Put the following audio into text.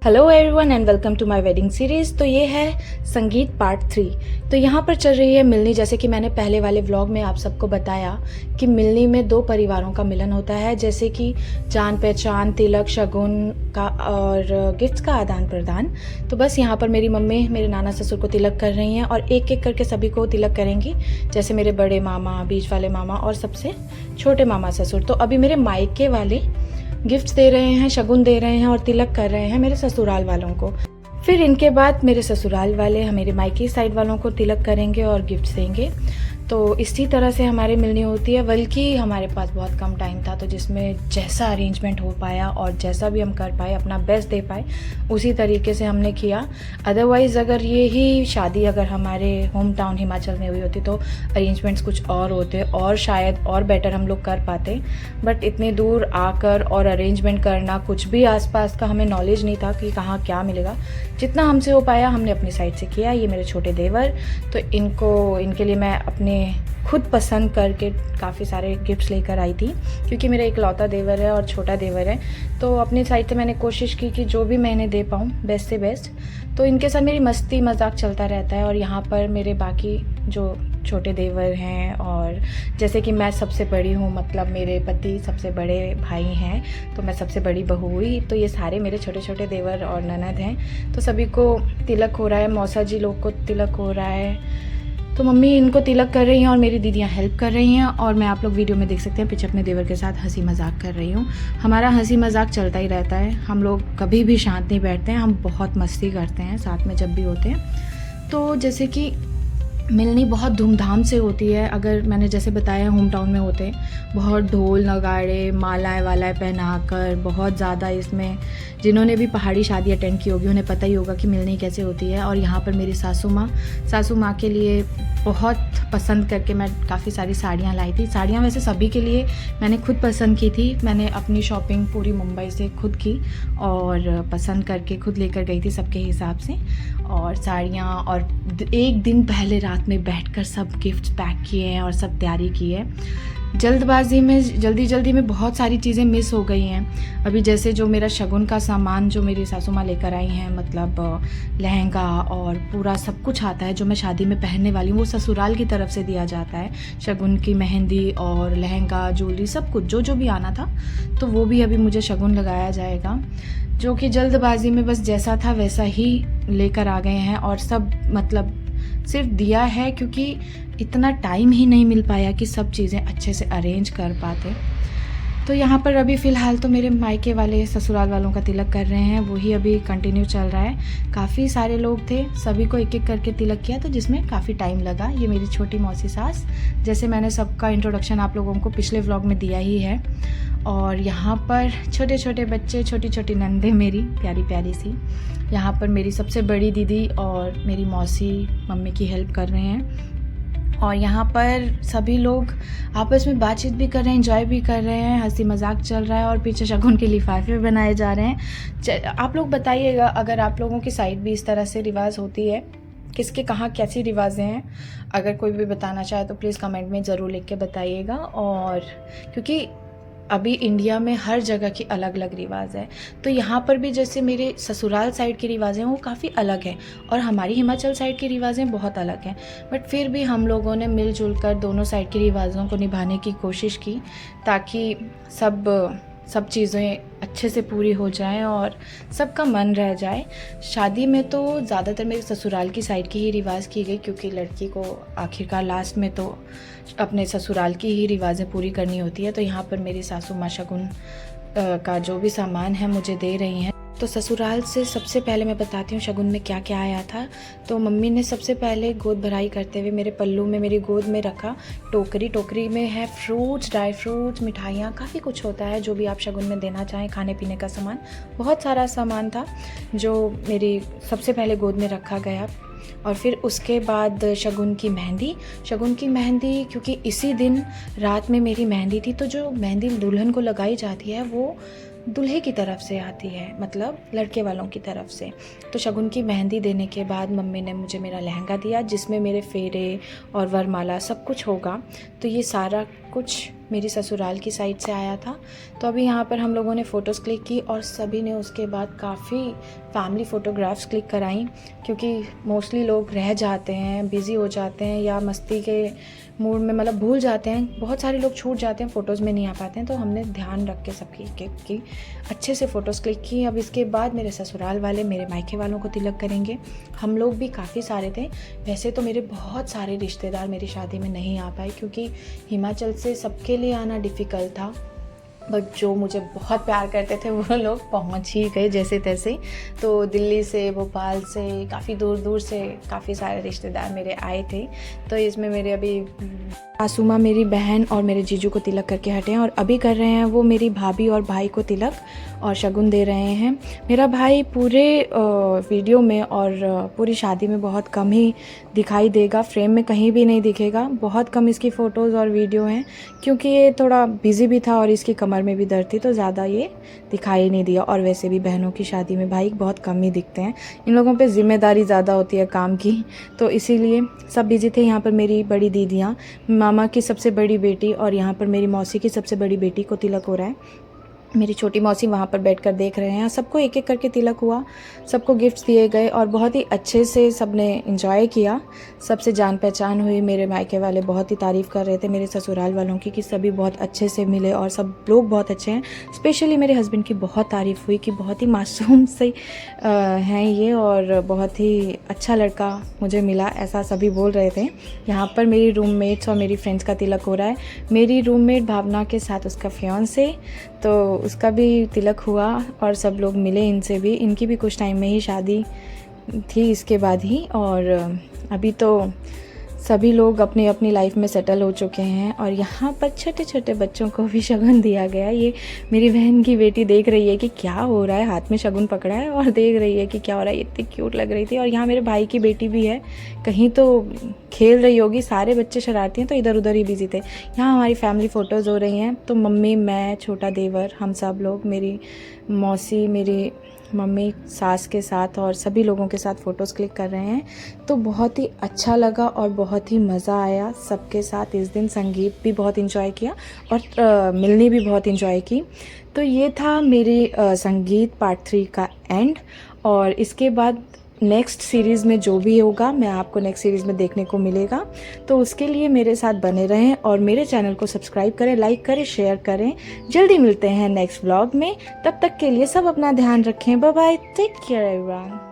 Hello everyone and welcome to my wedding series. तो ये है संगीत पार्ट 3। तो यहाँ पर चल रही है मिलनी। जैसे कि मैंने पहले वाले व्लॉग में आप सबको बताया कि मिलनी में दो परिवारों का मिलन होता है, जैसे कि जान पहचान, तिलक, शगुन का और गिफ्ट्स का आदान प्रदान। तो बस यहाँ पर मेरी मम्मी मेरे नाना ससुर को तिलक कर रही हैं और एक एक करके सभी को तिलक करेंगी, जैसे मेरे बड़े मामा, बीच वाले मामा और सबसे छोटे मामा ससुर। तो अभी मेरे मायके वाले गिफ्ट्स दे रहे हैं, शगुन दे रहे हैं और तिलक कर रहे हैं मेरे ससुराल वालों को। फिर इनके बाद मेरे ससुराल वाले मेरे मायके साइड वालों को तिलक करेंगे और गिफ्ट्स देंगे। तो इसी तरह से हमारी मिलनी होती है। बल्कि हमारे पास बहुत कम टाइम था, तो जिसमें जैसा अरेंजमेंट हो पाया और जैसा भी हम कर पाए, अपना बेस्ट दे पाए, उसी तरीके से हमने किया। अदरवाइज़ अगर ये ही शादी अगर हमारे होम टाउन हिमाचल में हुई होती तो अरेंजमेंट्स कुछ और होते और शायद और बेटर हम लोग कर पाते। बट इतने दूर आकर और अरेंजमेंट करना, कुछ भी आसपास का हमें नॉलेज नहीं था कि कहाँ क्या मिलेगा। जितना हमसे हो पाया हमने अपनी साइड से किया। ये मेरे छोटे देवर, तो इनके लिए मैं अपने खुद पसंद करके काफ़ी सारे गिफ्ट्स लेकर आई थी, क्योंकि मेरा एक लौता देवर है और छोटा देवर है। तो अपनी साइड से मैंने कोशिश की कि जो भी मैं इन्हें दे पाऊँ बेस्ट से बेस्ट। तो इनके साथ मेरी मस्ती मजाक चलता रहता है। और यहाँ पर मेरे बाकी जो छोटे देवर हैं, और जैसे कि मैं सबसे बड़ी हूँ, मतलब मेरे पति सबसे बड़े भाई हैं, तो मैं सबसे बड़ी बहू हुई। तो ये सारे मेरे छोटे छोटे देवर और ननद हैं। तो सभी को तिलक हो रहा है, मौसा जी लोग को तिलक हो रहा है। तो मम्मी इनको तिलक कर रही हैं और मेरी दीदियाँ हेल्प कर रही हैं। और मैं, आप लोग वीडियो में देख सकते हैं, पीछे अपने देवर के साथ हंसी मजाक कर रही हूँ। हमारा हंसी मजाक चलता ही रहता है, हम लोग कभी भी शांत नहीं बैठते हैं, हम बहुत मस्ती करते हैं साथ में जब भी होते हैं। तो जैसे कि मिलनी बहुत धूमधाम से होती है। अगर मैंने जैसे बताया होम टाउन में होते हैं, बहुत ढोल नगाड़े, मालाएं वालाएं पहनाकर, बहुत ज़्यादा इसमें जिन्होंने भी पहाड़ी शादी अटेंड की होगी उन्हें पता ही होगा कि मिलनी कैसे होती है। और यहाँ पर मेरी सासू माँ के लिए बहुत पसंद करके मैं काफ़ी सारी साड़ियाँ लाई थी। साड़ियाँ वैसे सभी के लिए मैंने खुद पसंद की थी। मैंने अपनी शॉपिंग पूरी मुंबई से खुद की और पसंद करके खुद लेकर गई थी सबके हिसाब से। और साड़ियाँ, और एक दिन पहले रात में बैठकर सब गिफ्ट्स पैक किए हैं और सब तैयारी की है। जल्दी में बहुत सारी चीज़ें मिस हो गई हैं। अभी जैसे जो मेरा शगुन का सामान जो मेरी सासू माँ लेकर आई हैं, मतलब लहंगा और पूरा सब कुछ आता है जो मैं शादी में पहनने वाली हूँ, वो ससुराल की तरफ से दिया जाता है। शगुन की मेहंदी और लहंगा, ज्वेलरी, सब कुछ जो भी आना था, तो वो भी अभी मुझे शगुन लगाया जाएगा, जो कि जल्दबाजी में बस जैसा था वैसा ही लेकर आ गए हैं। और सब मतलब सिर्फ दिया है क्योंकि इतना टाइम ही नहीं मिल पाया कि सब चीज़ें अच्छे से अरेंज कर पाते। तो यहाँ पर अभी फ़िलहाल तो मेरे मायके वाले ससुराल वालों का तिलक कर रहे हैं, वही अभी कंटिन्यू चल रहा है। काफ़ी सारे लोग थे, सभी को एक एक करके तिलक किया, तो जिसमें काफ़ी टाइम लगा। ये मेरी छोटी मौसी सास, जैसे मैंने सबका इंट्रोडक्शन आप लोगों को पिछले व्लॉग में दिया ही है। और यहाँ पर छोटे छोटे बच्चे, छोटी छोटी नंदे मेरी प्यारी प्यारी सी, यहाँ पर मेरी सबसे बड़ी दीदी और मेरी मौसी मम्मी की हेल्प कर रहे हैं। और यहाँ पर सभी लोग आपस में बातचीत भी कर रहे हैं, एंजॉय भी कर रहे हैं, हंसी मजाक चल रहा है। और पीछे शगुन के लिफाफे बनाए जा रहे हैं। आप लोग बताइएगा अगर आप लोगों की साइड भी इस तरह से रिवाज होती है, किसके कहाँ कैसी रिवाजें हैं। अगर कोई भी बताना चाहे तो प्लीज़ कमेंट में ज़रूर लिख के बताइएगा। और क्योंकि अभी इंडिया में हर जगह की अलग अलग रिवाज है, तो यहाँ पर भी जैसे मेरे ससुराल साइड की रिवाजें वो काफ़ी अलग हैं और हमारी हिमाचल साइड की रिवाजें बहुत अलग हैं। बट फिर भी हम लोगों ने मिलजुल कर दोनों साइड की रिवाज़ों को निभाने की कोशिश की, ताकि सब चीज़ें अच्छे से पूरी हो जाएं और सबका मन रह जाए। शादी में तो ज़्यादातर मेरे ससुराल की साइड की ही रिवाज की गई, क्योंकि लड़की को आखिरकार लास्ट में तो अपने ससुराल की ही रिवाजें पूरी करनी होती है। तो यहाँ पर मेरी सासू माँ शगुन का जो भी सामान है मुझे दे रही हैं। तो ससुराल से सबसे पहले मैं बताती हूँ शगुन में क्या क्या आया था। तो मम्मी ने सबसे पहले गोद भराई करते हुए मेरे पल्लू में, मेरी गोद में रखा टोकरी में है फ्रूट्स, ड्राई फ्रूट्स, मिठाइयाँ, काफ़ी कुछ होता है जो भी आप शगुन में देना चाहें, खाने पीने का सामान, बहुत सारा सामान था जो मेरी सबसे पहले गोद में रखा गया। और फिर उसके बाद शगुन की मेहंदी, क्योंकि इसी दिन रात में मेरी मेहंदी थी, तो जो मेहंदी दुल्हन को लगाई जाती है वो दूल्हे की तरफ से आती है, मतलब लड़के वालों की तरफ से। तो शगुन की मेहंदी देने के बाद मम्मी ने मुझे मेरा लहंगा दिया, जिसमें मेरे फेरे और वरमाला सब कुछ होगा। तो ये सारा कुछ मेरी ससुराल की साइड से आया था। तो अभी यहाँ पर हम लोगों ने फ़ोटोज़ क्लिक की और सभी ने उसके बाद काफ़ी फैमिली फ़ोटोग्राफ्स क्लिक कराई, क्योंकि मोस्टली लोग रह जाते हैं, बिज़ी हो जाते हैं या मस्ती के मूड में मतलब भूल जाते हैं, बहुत सारे लोग छूट जाते हैं, फ़ोटोज़ में नहीं आ पाते हैं। तो हमने ध्यान रख के सबकी की अच्छे से फ़ोटोज़ क्लिक की। अब इसके बाद मेरे ससुराल वाले मेरे मायके वालों को तिलक करेंगे। हम लोग भी काफ़ी सारे थे। वैसे तो मेरे बहुत सारे रिश्तेदार मेरी शादी में नहीं आ पाए, क्योंकि हिमाचल से सबके लिए आना डिफ़िकल्ट था, बट जो मुझे बहुत प्यार करते थे वो लोग पहुंच ही गए जैसे तैसे। तो दिल्ली से, भोपाल से, काफ़ी दूर दूर से काफ़ी सारे रिश्तेदार मेरे आए थे। तो इसमें मेरे अभी आसुमा मेरी बहन और मेरे जीजू को तिलक करके हटे हैं, और अभी कर रहे हैं वो मेरी भाभी और भाई को तिलक और शगुन दे रहे हैं। मेरा भाई पूरे वीडियो में और पूरी शादी में बहुत कम ही दिखाई देगा, फ्रेम में कहीं भी नहीं दिखेगा। बहुत कम इसकी फ़ोटोज़ और वीडियो हैं, क्योंकि ये थोड़ा बिज़ी भी था और इसकी कमर में भी दर्द थी, तो ज़्यादा ये दिखाई नहीं दिया। और वैसे भी बहनों की शादी में भाई बहुत कम ही दिखते हैं, इन लोगों पे ज़िम्मेदारी ज़्यादा होती है काम की, तो इसीलिए सब बिज़ी थे। यहाँ पर मेरी बड़ी दीदियाँ, मामा की सबसे बड़ी बेटी और यहाँ पर मेरी मौसी की सबसे बड़ी बेटी को तिलक हो रहा है। मेरी छोटी मौसी वहाँ पर बैठकर देख रहे हैं। सबको एक एक करके तिलक हुआ, सबको गिफ्ट्स दिए गए और बहुत ही अच्छे से सबने एंजॉय किया। सबसे जान पहचान हुई। मेरे मायके वाले बहुत ही तारीफ़ कर रहे थे मेरे ससुराल वालों की, कि सभी बहुत अच्छे से मिले और सब लोग बहुत अच्छे हैं। स्पेशली मेरे हस्बैंड की बहुत तारीफ़ हुई कि बहुत ही मासूम से हैं ये और बहुत ही अच्छा लड़का मुझे मिला, ऐसा सभी बोल रहे थे। यहाँ पर मेरी रूममेट्स और मेरी फ्रेंड्स का तिलक हो रहा है। मेरी रूममेट भावना के साथ उसका फियांसे, तो उसका भी तिलक हुआ और सब लोग मिले इनसे भी। इनकी भी कुछ टाइम में ही शादी थी इसके बाद ही, और अभी तो सभी लोग अपनी अपनी लाइफ में सेटल हो चुके हैं। और यहाँ पर छोटे छोटे बच्चों को भी शगुन दिया गया। ये मेरी बहन की बेटी देख रही है कि क्या हो रहा है, हाथ में शगुन पकड़ा है और देख रही है कि क्या हो रहा है, इतनी क्यूट लग रही थी। और यहाँ मेरे भाई की बेटी भी है, कहीं तो खेल रही होगी, सारे बच्चे शरारती हैं तो इधर उधर ही बिजी थे। यहाँ हमारी फैमिली फ़ोटोज़ हो रही हैं, तो मम्मी, मैं, छोटा देवर, हम सब लोग, मेरी मौसी, मेरी मम्मी, सास के साथ और सभी लोगों के साथ फ़ोटोज़ क्लिक कर रहे हैं। तो बहुत ही अच्छा लगा और बहुत ही मज़ा आया सबके साथ इस दिन। संगीत भी बहुत इंजॉय किया और मिलनी भी बहुत इंजॉय की। तो ये था मेरी संगीत पार्ट 3 का एंड। और इसके बाद नेक्स्ट सीरीज़ में जो भी होगा मैं आपको नेक्स्ट सीरीज़ में देखने को मिलेगा, तो उसके लिए मेरे साथ बने रहें और मेरे चैनल को सब्सक्राइब करें, लाइक करें, शेयर करें। जल्दी मिलते हैं नेक्स्ट व्लॉग में, तब तक के लिए सब अपना ध्यान रखें। Bye bye, take care everyone.